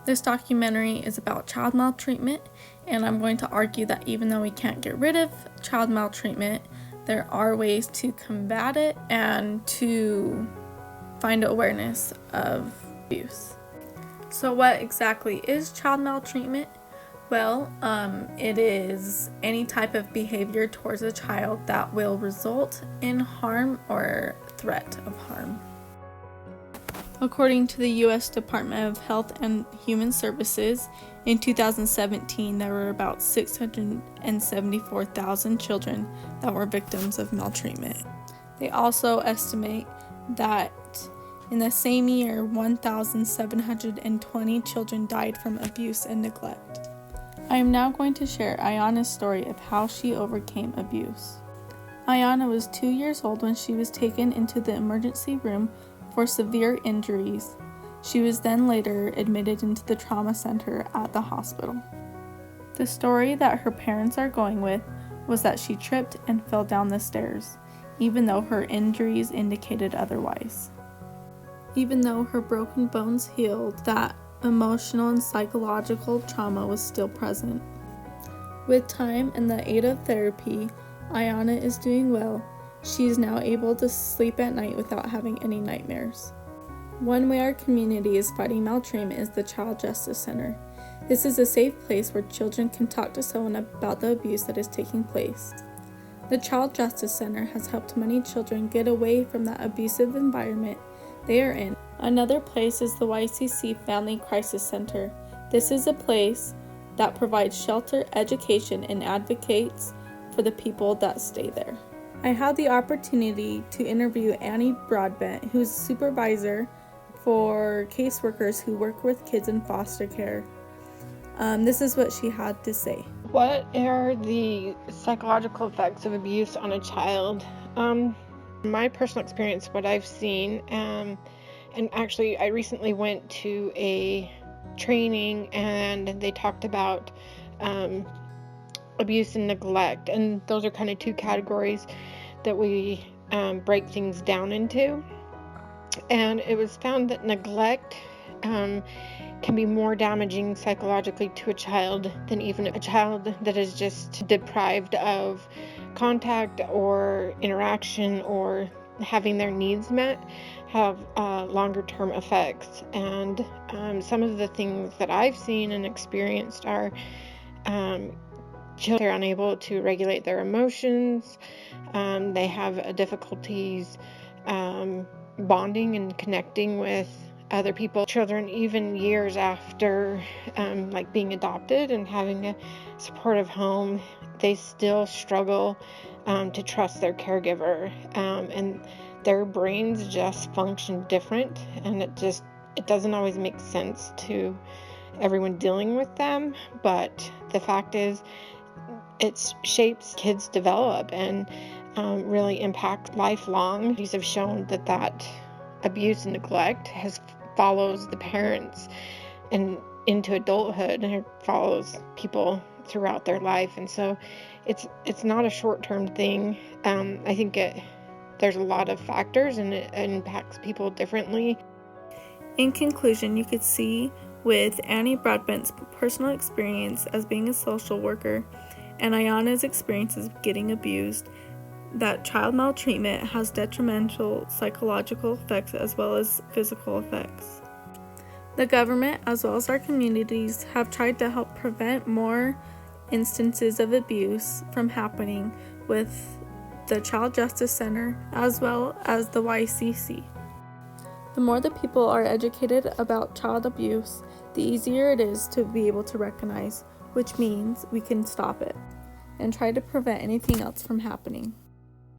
This documentary is about child maltreatment, and I'm going to argue that even though we can't get rid of child maltreatment, there are ways to combat it and to find awareness of abuse. So what exactly is child maltreatment? Well, it is any type of behavior towards a child that will result in harm or threat of harm. According to the U.S. Department of Health and Human Services, in 2017, there were about 674,000 children that were victims of maltreatment. They also estimate that in the same year, 1,720 children died from abuse and neglect. I am now going to share Ayana's story of how she overcame abuse. Ayana was 2 years old when she was taken into the emergency room for severe injuries. She was then later admitted into the trauma center at the hospital. The story that her parents are going with was that she tripped and fell down the stairs, even though her injuries indicated otherwise. Even though her broken bones healed, that emotional and psychological trauma was still present. With time and the aid of therapy, Ayana is doing well. She is now able to sleep at night without having any nightmares. One way our community is fighting maltreatment is the Child Justice Center. This is a safe place where children can talk to someone about the abuse that is taking place. The Child Justice Center has helped many children get away from that abusive environment they are in. Another place is the YCC Family Crisis Center. This is a place that provides shelter, education, and advocates for the people that stay there. I had the opportunity to interview Annie Broadbent, who's a supervisor for caseworkers who work with kids in foster care. This is what she had to say. What are the psychological effects of abuse on a child? My personal experience, what I've seen, and actually I recently went to a training and they talked about abuse and neglect, and those are kind of two categories that we break things down into. And it was found that neglect can be more damaging psychologically to a child than even a child that is just deprived of contact or interaction or having their needs met have longer term effects. And some of the things that I've seen and experienced are children are unable to regulate their emotions. They have difficulties bonding and connecting with other people. Children, even years after like being adopted and having a supportive home, they still struggle to trust their caregiver, and their brains just function different, and it doesn't always make sense to everyone dealing with them. But the fact is, it shapes kids develop and really impact lifelong. Studies have shown that abuse and neglect follows the parents and into adulthood, and it follows people throughout their life. And so it's not a short-term thing. I think there's a lot of factors, and it impacts people differently. In conclusion, you could see with Annie Broadbent's personal experience as being a social worker and Ayana's experiences of getting abused, that child maltreatment has detrimental psychological effects as well as physical effects. The government, as well as our communities, have tried to help prevent more instances of abuse from happening with the Child Justice Center as well as the YCC. The more the people are educated about child abuse, the easier it is to be able to recognize, which means we can stop it and try to prevent anything else from happening.